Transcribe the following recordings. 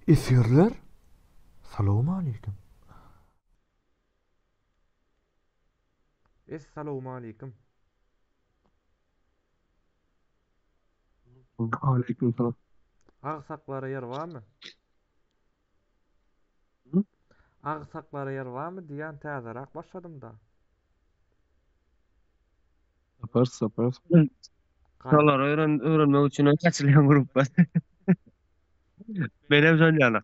Esirler, salamu aleykum. Assalamu aleykum. Aleyküm selam. Ağsaklara yer barmy? Hı? Ağsaklara yer barmy diýen täzerak başladym da. Sapars. Gaýda. Şolar öğrenmek için açılan grup var. Benim zanyalı.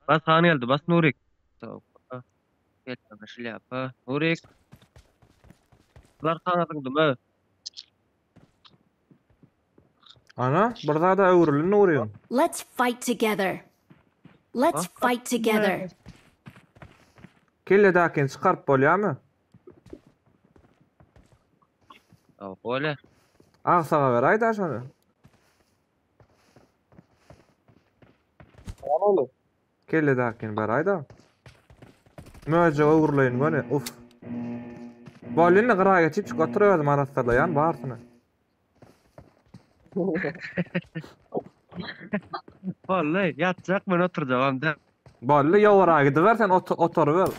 Bas Han geldi. Bas Nurik. Tamam. Gel bana şilapa. Nurik. Bunlar kanatındı mı? Ana, burada da öwrülün uğrayın. Let's fight together. Let's fight together. Kelle daken çıkarıp bolýarmy? Tamam. Öyle. Ağsaga ber aýda şonu. Oğlum. Kelle daken ber aýda. Möje öwrüleýin gone. Uf. Bolýanny gyrağa geçip çık oturýardym arasynda ýan barsyny. Vallahi yatacak ben oturacağım da. Bolly ýowara gidiber sen oturuber.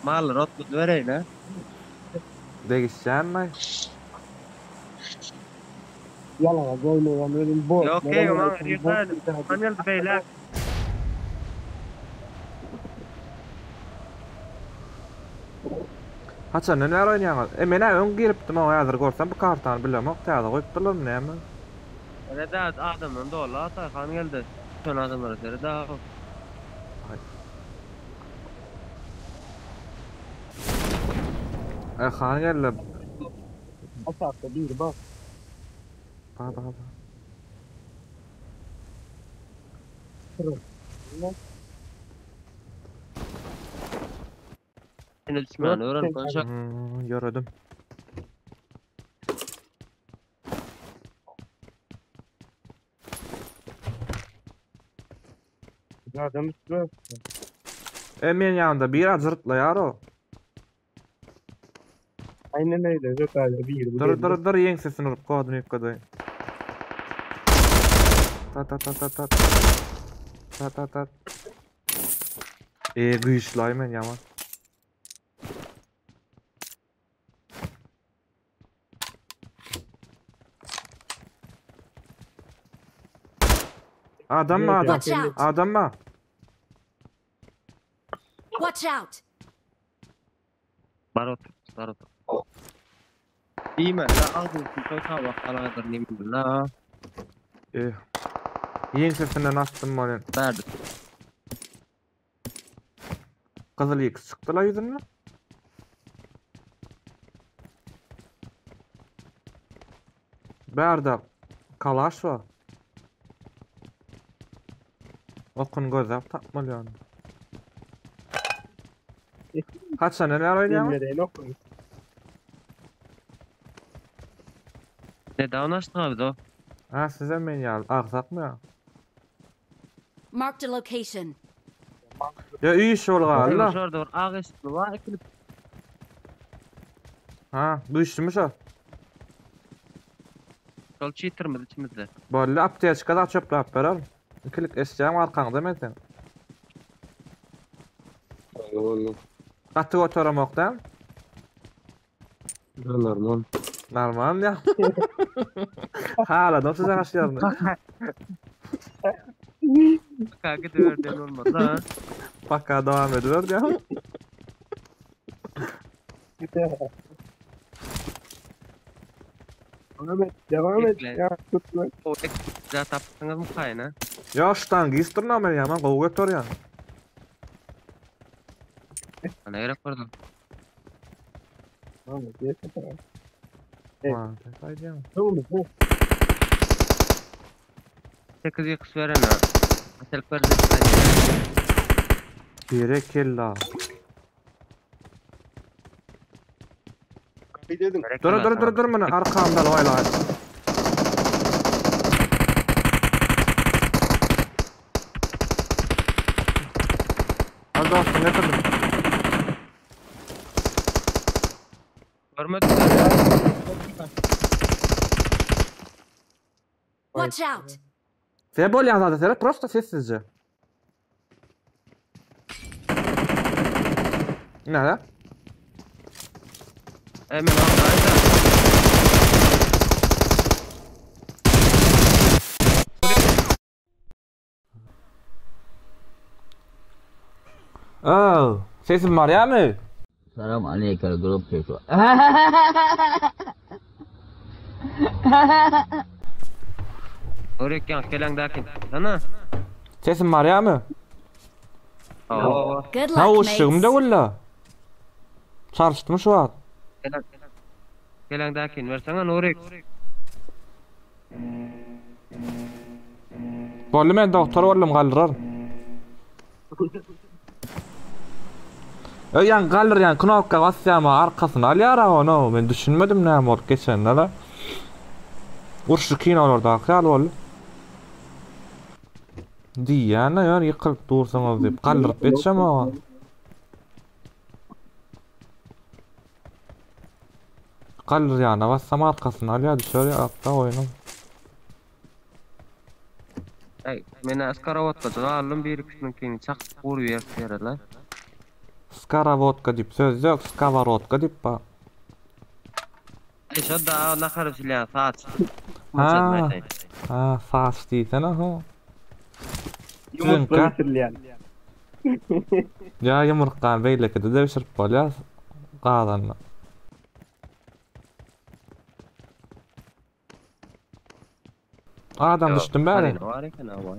Mallar otlu vereyim ha. Degişýänmi? Yala goymayan benim bu. Yok okey ama yeter. Han geldi beyler. Haça näler oynayýaňyz? Mene öň giripdim o häzir görsem bu kartany bilemok täze goýupdylar näme? Öyle de adamın dolu ata Han geldi. Son adamlar seri daha. Xan gelle. Asakta bir bak. Ba. Seni düşman öğren konuşak. Gördüm. Adam üstüne. Men ýanymda bir azyrtlaýar o. Aynen öyle. Yok öyle bir. Dur ýeň sesini urup koduny ýükledim. Ta. Güýçlaý men ýaman. Adam mı adam? Watch out. Adam mı? Watch out. Barot. İyi mi? La ağzını koysa bak aladır ne bileyim la. Ýeň sesinden astym bolan. Verdi. Kızıl X çıktılar yüzüne. Berda kalaş var. Okun gözap takmalyan. Kaçsa neler oynayalım? Bilmeden yok. Ne daha nasıl abi o? Ha size men yal. Ağzak mı ya? Marked a location. Ya iyi iş ol galla. Şurada var ağ üstü var ikili. Ha düşmüş o. Sol çiğtirmedi içimizde. Böyle aptaya çıkada çöplap verer. İkilik eşeğim arkanda men sen. Katı oturamoktan. Normal. Normal ya. Hala da size kaçıyordun. Kanka de verdiğin olmaz ha. Bakka devam ediyor ya. Devam et. Bekle. Ya tutma. O ek güzel taptınız mı kayna? Ya ştan gistirna men ya. Man kovu götür ya. Ana gerek vardı. Tamam. Evet. Evet. Ha, haydi ya. Tamam. 8 yakıs veren ha. Atelik verdi. Bire kella. Bir dedim. Dur mana arkamda loyla. Al dostum getirdim. Görmedik. Watch out. Sen bolýan zada sere prosta sessizce. Näde? Men orada Oh, sesim var ýa-my? Salam aleykum grup peko. Nurik ýa keläňdäkin. Sana? Sesim var ýa-my? Good Ha luck, uşşygymda mates. bolla. Çarşdymy şu wagt. Keläňdäkin berseňe Nurik. Bolly men doktor boldum galdyrar. Yan galyr yan knopka basýarma arkasyna alýara onu. Men düşünmedim näme bolup geçenler. Urşy kinolarda hyal bol. Diýýän ýa ýykylyp dursaňyz diýip galdyryp geçem aga. Galyr ýana bassam arkasyna alýar düşer ýa-da oýnum. Ay, meni askarawatka jalym bir kişinin keňi çak gurup ýerler. Skaravodka diýip söz ýok, skavarodka diýip ba. Ay, şoda nakarıp silýän saat. Ha. Ha, saç diýsen aha. Yumurta bitirleyen. Ya yumurtdan beýlekde de pişirip bolýar. Gadanla. Adam düşdüm bäri. Var eken away.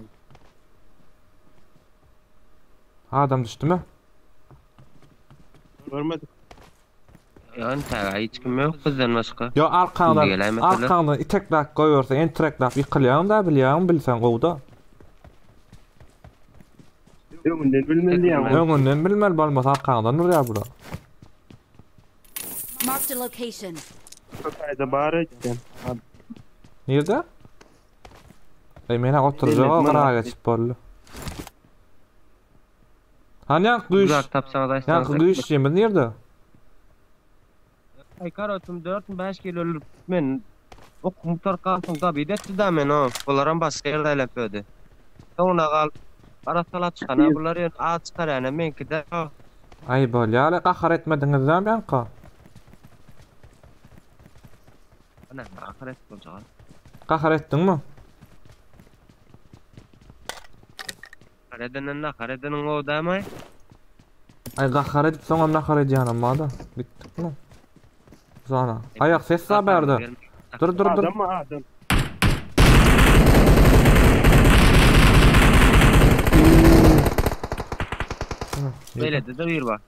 Adam düşdümi? Görmedim. Ýa-ni täze hiç kim ýok bizden başga. Yo arkaňdan, Gelay mesela. arkaňdan iteklap goýbersen, entreklap ýykylýan da bilýän bilsen gowda. Öňünden bilmeliýän. Öňünden bilmel bolmasa arkaňdan urýar bula. Marked a location. Kayda bara etken. Nerede? Mene oturjak garaga geçip boldy. Hanýa güýş? Uzak tapsaňyz Ýa aýtsaňyz. güýş ýemir nerede? Ay karotum 4-5 kilo ölüp men okumutar kalsın da bidetti da men o. Bularam başka ýerde elepedi. Sonra gal arasalat çıkana bular ýa aç çıkar ýa menki de. Ay bolýar, gahar etmediňiz hem ýanka. Ana ahiret boljak. Gahar etdiňmi? Karedenin o damay. Ay gahar edip soňra nahar edýänem bada. Bitdikmi? Zana. Ayak ses berdi. Dur. Adam mı adam? Böyle de bir bak.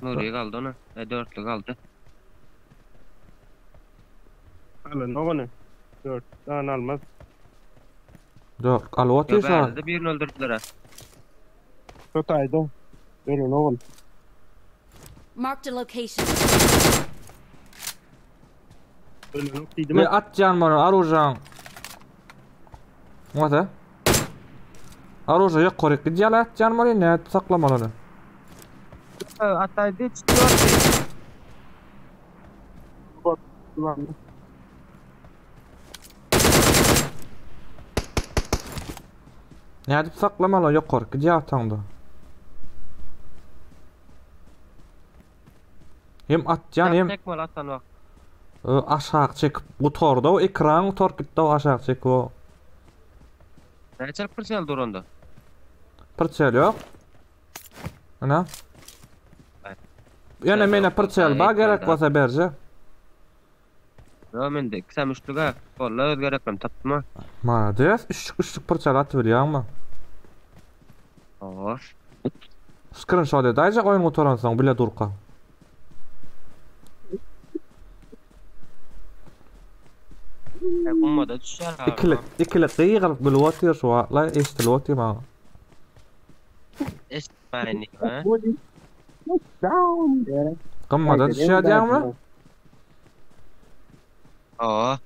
Nuri kaldı ona. Dörtlü kaldı. Alın oğlum. 4 tane almaz. Dur, alwat Yo ýa. berde birini öldürdüler ha. Çok ayda. Görün oğlum. Marked a location. Ölün okuydu Le mu? atjan bana arujan. Wata? Aruja ýokary gidýär atjan bana ne saklamaly. Hatta hiç dört. Ulan. Ne dip saklamaly ýokary gidýär ataňda. Hem atjan hem Tek mal atan bak. aşağı çekip utorda o ekran utor gitdi o aşağı çekip o. Neçer pırsel duranda. Pırçel yok. Ana. Evet. Yana mene pırçel ba gerek bolsa berje. Yo mende kısa müştüga. Valla özgereklim tapma. Malades, üçlük pırçel atıp berýärmi? Oo. Screenshot edäjek oyun oturansaň bile durka. Kummada düşer ha. İkilik ýygylyp bilýär şu wagtla eşdilýär ma. Esmayni ha. Down. Gammada düşýärmi? Oo.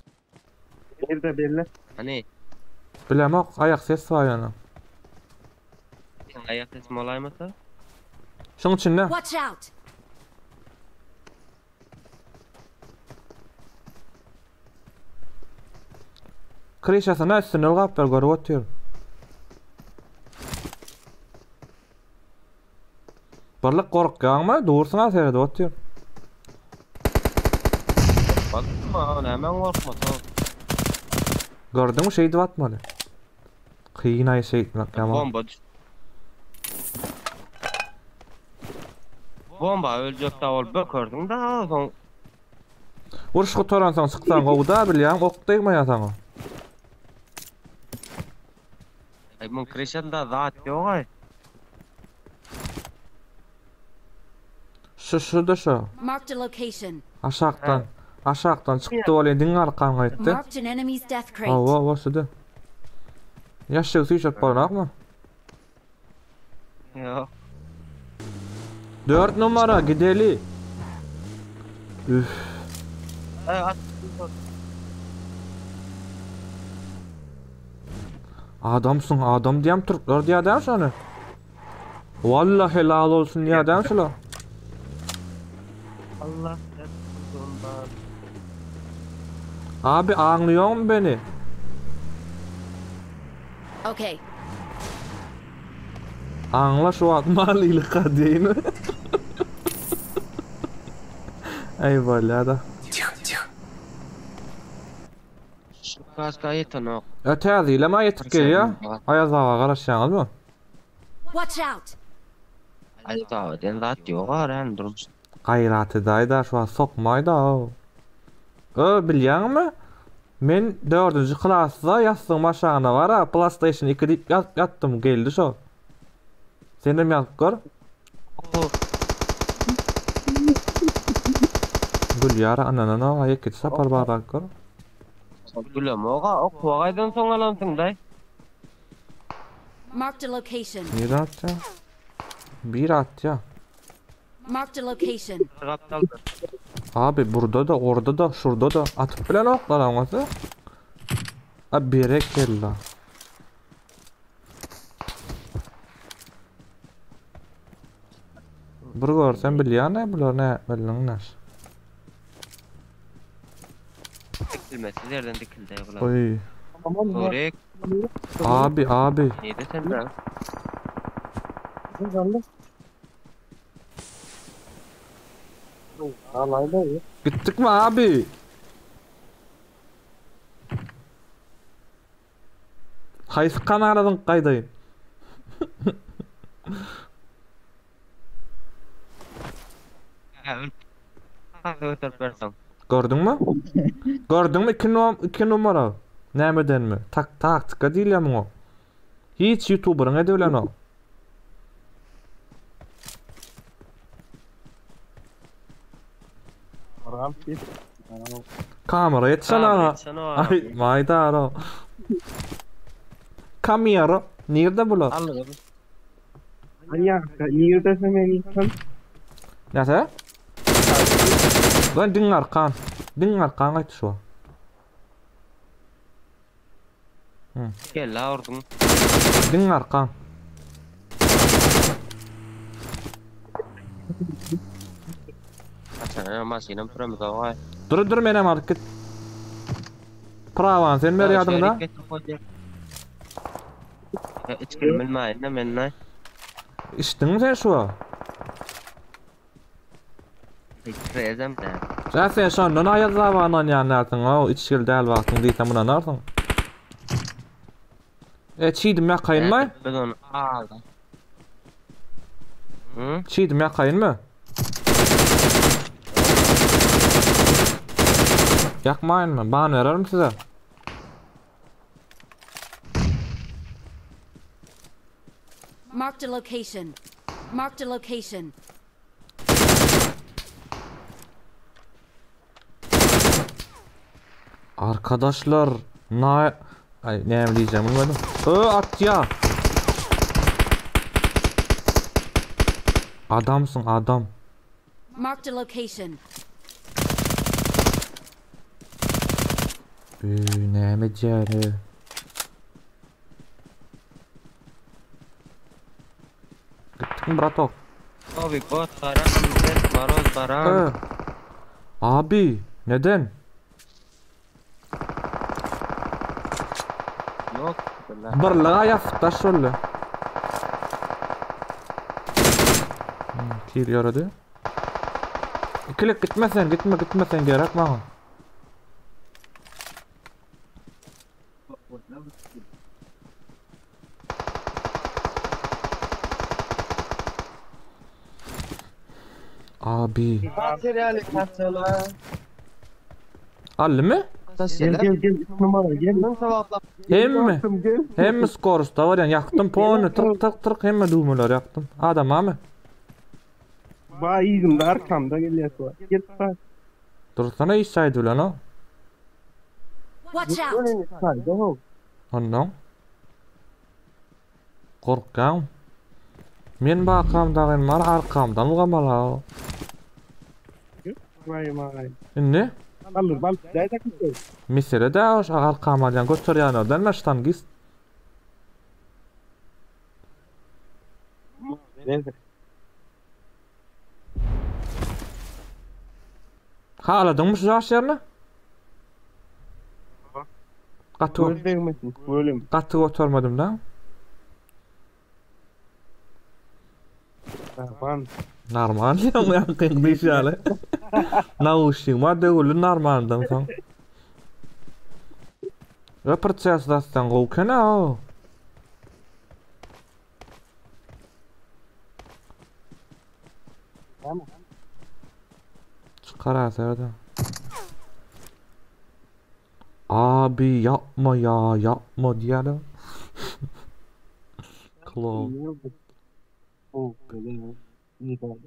Nerede belli? Hani Bilemok, ayak ses var ýana. ayak sesimi olaýmasa? Watch out! Krişasyna üstüne gap ber görüp otyr. Barlyk gorkýanmy? Dursyňa serede otyr. Bakma, hemen korkma. Gördüňmi şey diýip atmaly. Kıyınay şey yapma. Bomba düş. Bomba ölecek de ol bökürdün da son. Uruşgu toransaň çyksaň gowda bilýän ok degmeýär. Ay mun kreşenda zat yok ay. Şurada şu. Marked a location. Aşağıdan çıktı olayın diň arkaňa gitdi. Marked an enemy's death crate. Awa şurada. Yaşşy süýşek barnakmy? Yok. 4 numara gideli. Üf. Ay at. Adamsın adam diýem türkler diýär şonu. Wallahi helal olsun diýär şolar. Allah ondan. Abi anlıyorsun beni. Okay. Anla şu atmalıylık diýini. Eyvallah da. Şu kaska yetenok. Ötezileme yetip gelýär. Ayazağa garaşýaňyzmy? Watch out. Ay da den zat yok aran durmuş. Gayraty daýda şu an sokmaýda. Bilýärmi? Men 4-nji klasda ýastyň maşagyna bara PlayStation 2 diýip ýatdym geldi şo. Senem ýazyp gör. Gülýär anana aýak sapar barak gör. Gülem oga okuwagaydan soň alamsyň daý. Marked a location. Bir atça. Bir atça. Marked a location. Gaptaldy. Abi burada da orada da şurada da atıp bilen oklar aması. Abi berekella. Bir görsen bilýär ne bular ne bilýär. Dikilmesi nereden dikildi bular? Oy. Korek. Abi. Neydi sen de? Gittik mi abi? Haýsy kanaradan gaýdaýyn? Ötürüp bersen. Gördüňmü? Gördüňmü 2 numara? Nämedenmi? Taktika diýilýärmi o? Hiç YouTuber'ın ede bilen o. Kamera yetsene ana. Ay maydar o. Kamera. Nerede bular? Alırım. Ayakta ýerde sen insan. Näse? Ben diň arkan. Diň arkan aýty şu. Gel la ordun. Diň arkan. Açana maşynam turamaz agay. Dur menem hareket. Prawan sen beri ýadymda. İçkim bilmäýin men. İçdiňmi sen şu? Rezem de. Sen şondan aýat zabanan ýanlarsyň, o içgil däl wagtyň diýsem buna narsyň. Çiğdim ya kayınmay? Ben onu aldım. Hı? Çiğdim ya kayınmı? Yakmayın mı? Bana veririm size. Marked a location. Marked a location. Arkadaşlar ay ne diyeceğim bunu? At ya. Adamsın adam. Marked a location. Ne mecere. Gittim brato. Abi bot karan, maroz karan. Abi neden? Yok. Birliğe yaptaş şöyle. Kill yaradı. İkilik gitmesen gerek bana. Abi. Materyali kaçala. Allı mı? Gel 3 numara gel. Hemmi. Gel. Hemmi skorusta var yani yaktım ponu tırk hemmi düğmeler yaktım. Adam ama. Bayızım da arkamda geliyor. Gel bak. Dursana işsaydı ulan o. Watch out! Ondan. Korkam. Men bakamda var arkamdan ugamala. Vay vay. Ne? Alır bal. Dayda kızı. Mesele de o arkamdan götürýän adam maştan gis. Neyse. Haladın şu ýaşyarny? Göz değmesin. Bölüm. Gatty oturmadım da. Tamam. Normal ýa kıyık dişýaly. Nauşyň var döwül normaldan soň. Ya protsesdan gowkana o. Tamam. Çıkar adam. Abi yapma ya yapma diyelim. Klo. Oh, böyle. İyi oldu.